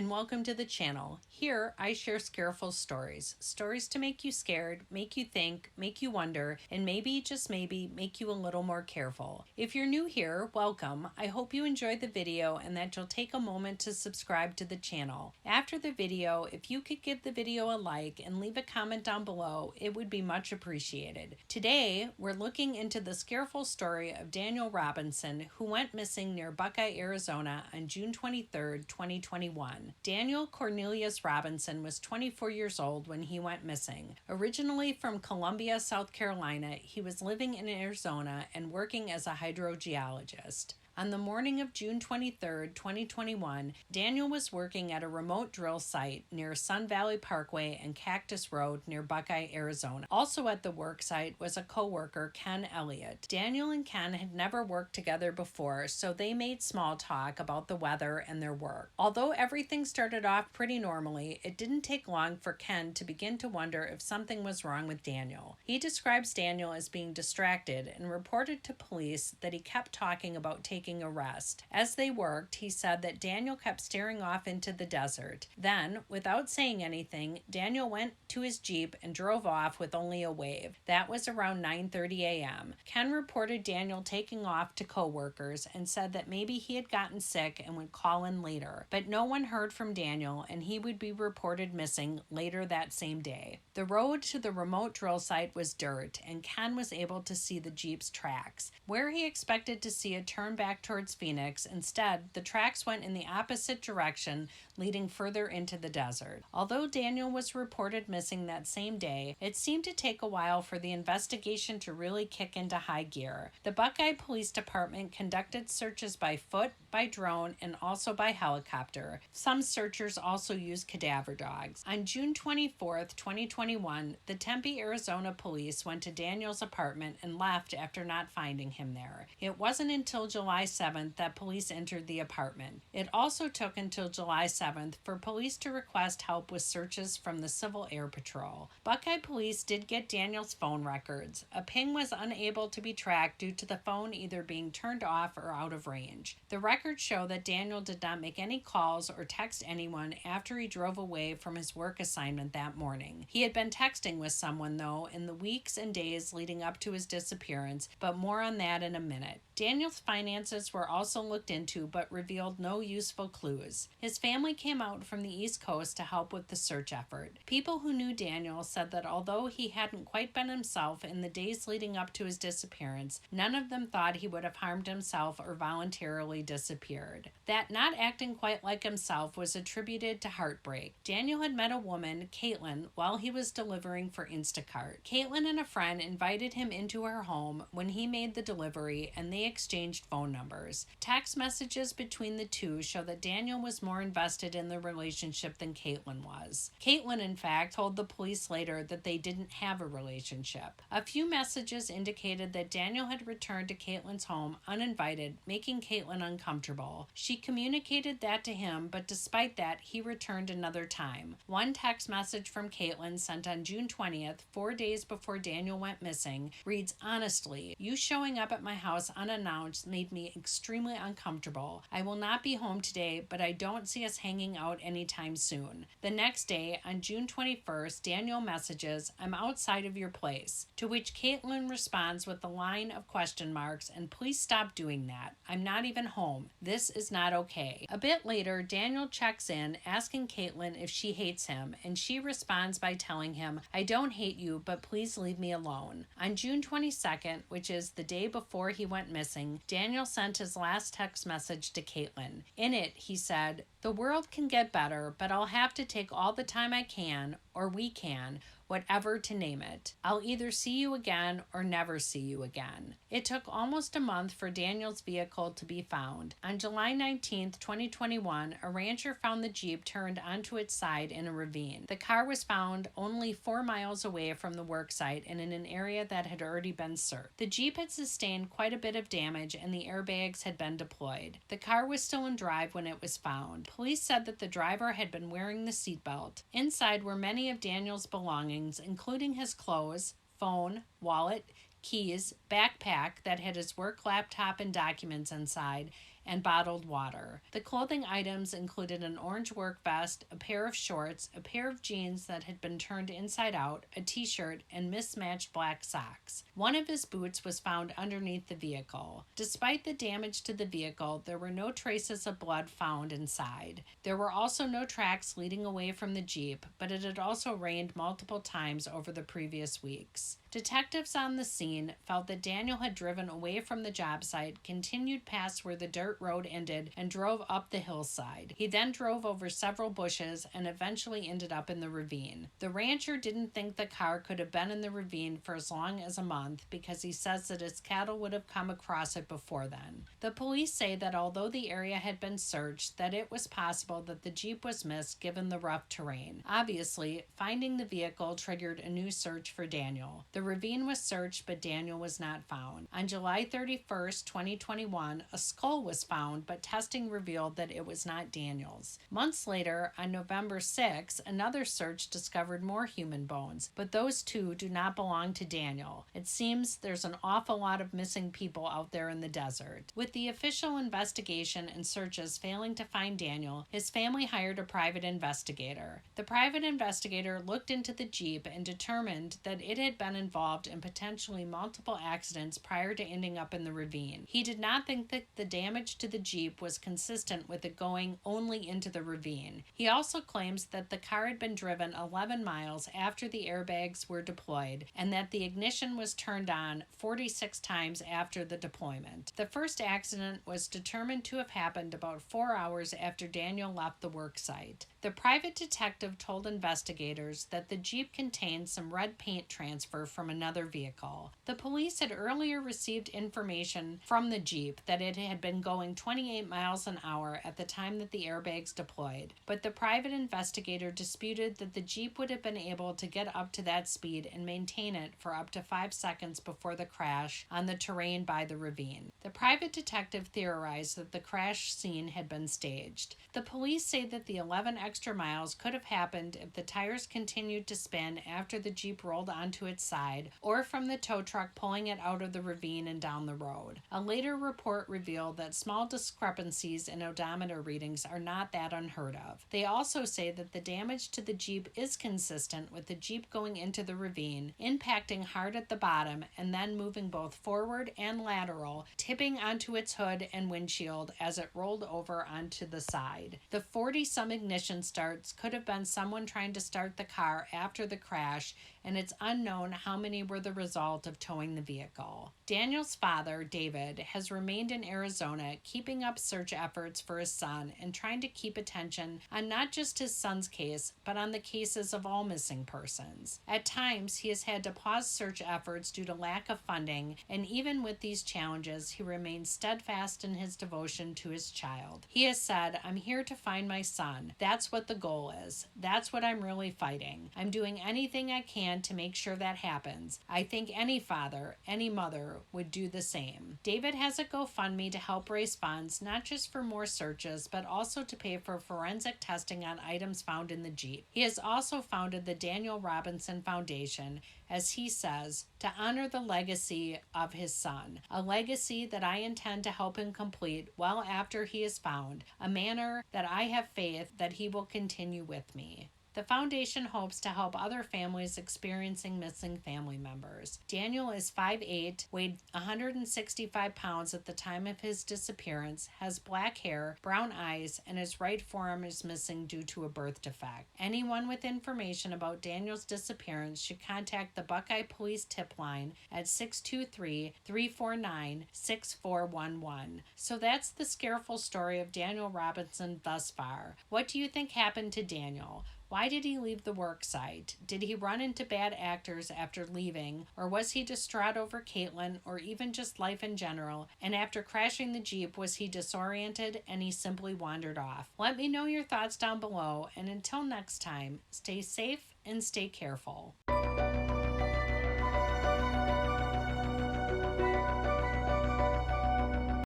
and welcome to the channel. Here, I share Scareful stories. Stories to make you scared, make you think, make you wonder, and maybe, just maybe, make you a little more careful. If you're new here, welcome. I hope you enjoyed the video and that you'll take a moment to subscribe to the channel. After the video, if you could give the video a like and leave a comment down below, it would be much appreciated. Today, we're looking into the Scareful story of Daniel Robinson, who went missing near Buckeye, Arizona on June 23, 2021. Daniel Cornelius Robinson was 24 years old when he went missing. Originally from Columbia, South Carolina, he was living in Arizona and working as a hydro-geologist. On the morning of June 23, 2021, Daniel was working at a remote drill site near Sun Valley Parkway and Cactus Road near Buckeye, Arizona. Also at the work site was a coworker, Ken Elliott. Daniel and Ken had never worked together before, so they made small talk about the weather and their work. Although everything started off pretty normally, it didn't take long for Ken to begin to wonder if something was wrong with Daniel. He describes Daniel as being distracted and reported to police that he kept talking about taking a rest. As they worked, he said that Daniel kept staring off into the desert. Then, without saying anything, Daniel went to his Jeep and drove off with only a wave. That was around 9:30 a.m. Ken reported Daniel taking off to coworkers and said that maybe he had gotten sick and would call in later, but no one heard from Daniel and he would be reported missing later that same day. The road to the remote drill site was dirt and Ken was able to see the Jeep's tracks. Where he expected to see a turn back towards Phoenix, instead, the tracks went in the opposite direction, leading further into the desert. Although Daniel was reported missing that same day, it seemed to take a while for the investigation to really kick into high gear. The Buckeye Police Department conducted searches by foot, by drone, and also by helicopter. Some searchers also used cadaver dogs. On June 24, 2021, the Tempe, Arizona police went to Daniel's apartment and left after not finding him there. It wasn't until July 7th that police entered the apartment. It also took until July 7th for police to request help with searches from the Civil Air Patrol. Buckeye police did get Daniel's phone records. A ping was unable to be tracked due to the phone either being turned off or out of range. The records show that Daniel did not make any calls or text anyone after he drove away from his work assignment that morning. He had been texting with someone, though, in the weeks and days leading up to his disappearance, but more on that in a minute. Daniel's finances were also looked into but revealed no useful clues. His family came out from the East Coast to help with the search effort. People who knew Daniel said that although he hadn't quite been himself in the days leading up to his disappearance, none of them thought he would have harmed himself or voluntarily disappeared. That not acting quite like himself was attributed to heartbreak. Daniel had met a woman, Caitlin, while he was delivering for Instacart. Caitlin and a friend invited him into her home when he made the delivery, and they exchanged phone numbers. Text messages between the two show that Daniel was more invested in the relationship than Caitlin was. Caitlin, in fact, told the police later that they didn't have a relationship. A few messages indicated that Daniel had returned to Caitlin's home uninvited, making Caitlin uncomfortable. She communicated that to him, but despite that, he returned another time. One text message from Caitlin sent on June 20th, 4 days before Daniel went missing, reads, "Honestly, you showing up at my house unannounced made me extremely uncomfortable. I will not be home today, but I don't see us hanging out anytime soon." The next day, on June 21st, Daniel messages, "I'm outside of your place," to which Caitlin responds with a line of question marks, and "Please stop doing that. I'm not even home. This is not okay." A bit later, Daniel checks in, asking Caitlin if she hates him, and she responds by telling him, "I don't hate you, but please leave me alone." On June 22nd, which is the day before he went missing, Daniel sent his last text message to Caitlin. In it, he said, "The world can get better, but I'll have to take all the time I can, or we can, whatever to name it. I'll either see you again or never see you again." It took almost a month for Daniel's vehicle to be found. On July 19th, 2021, a rancher found the Jeep turned onto its side in a ravine. The car was found only 4 miles away from the worksite and in an area that had already been searched. The Jeep had sustained quite a bit of damage and the airbags had been deployed. The car was still in drive when it was found. Police said that the driver had been wearing the seatbelt. Inside were many of Daniel's belongings, including his clothes, phone, wallet, keys, backpack that had his work laptop and documents inside, and bottled water. The clothing items included an orange work vest, a pair of shorts, a pair of jeans that had been turned inside out, a t-shirt, and mismatched black socks. One of his boots was found underneath the vehicle. Despite the damage to the vehicle, there were no traces of blood found inside. There were also no tracks leading away from the Jeep, but it had also rained multiple times over the previous weeks. Detectives on the scene felt that Daniel had driven away from the job site, continued past where the dirt road ended, and drove up the hillside. He then drove over several bushes and eventually ended up in the ravine. The rancher didn't think the car could have been in the ravine for as long as a month because he says that his cattle would have come across it before then. The police say that although the area had been searched, that it was possible that the Jeep was missed given the rough terrain. Obviously, finding the vehicle triggered a new search for Daniel. The ravine was searched, but Daniel was not found. On July 31st, 2021, a skull was found, but testing revealed that it was not Daniel's. Months later, on November 6, another search discovered more human bones, but those two do not belong to Daniel. It seems there's an awful lot of missing people out there in the desert. With the official investigation and searches failing to find Daniel, his family hired a private investigator. The private investigator looked into the Jeep and determined that it had been involved in potentially multiple accidents prior to ending up in the ravine. He did not think that the damage to the Jeep was consistent with it going only into the ravine. He also claims that the car had been driven 11 miles after the airbags were deployed and that the ignition was turned on 46 times after the deployment. The first accident was determined to have happened about 4 hours after Daniel left the work site. The private detective told investigators that the Jeep contained some red paint transfer from another vehicle. The police had earlier received information from the Jeep that it had been going 28 miles an hour at the time that the airbags deployed, but the private investigator disputed that the Jeep would have been able to get up to that speed and maintain it for up to 5 seconds before the crash on the terrain by the ravine. The private detective theorized that the crash scene had been staged. The police say that the 11 extra miles could have happened if the tires continued to spin after the Jeep rolled onto its side, or from the tow truck pulling it out of the ravine and down the road. A later report revealed that small discrepancies in odometer readings are not that unheard of. They also say that the damage to the Jeep is consistent with the Jeep going into the ravine, impacting hard at the bottom, and then moving both forward and lateral, tipping onto its hood and windshield as it rolled over onto the side. The 40-some ignition starts could have been someone trying to start the car after the crash, and it's unknown how many were the result of towing the vehicle. Daniel's father, David, has remained in Arizona, keeping up search efforts for his son and trying to keep attention on not just his son's case, but on the cases of all missing persons. At times, he has had to pause search efforts due to lack of funding, and even with these challenges, he remains steadfast in his devotion to his child. He has said, "I'm here to find my son. That's what the goal is. That's what I'm really fighting. I'm doing anything I can to make sure that happens. I think any father, any mother would do the same." David has a GoFundMe to help raise funds, not just for more searches, but also to pay for forensic testing on items found in the Jeep. He has also founded the Daniel Robinson Foundation, as he says, to honor the legacy of his son, a legacy that I intend to help him complete well after he is found, a manner that I have faith that he will continue with me. The foundation hopes to help other families experiencing missing family members. Daniel is 5'8", weighed 165 pounds at the time of his disappearance, has black hair, brown eyes, and his right forearm is missing due to a birth defect. Anyone with information about Daniel's disappearance should contact the Buckeye Police Tip Line at 623-349-6411. So that's the Scareful story of Daniel Robinson thus far. What do you think happened to Daniel? Why did he leave the work site? Did he run into bad actors after leaving? Or was he distraught over Caitlin, or even just life in general? And after crashing the Jeep, was he disoriented and he simply wandered off? Let me know your thoughts down below, and until next time, stay safe and stay careful.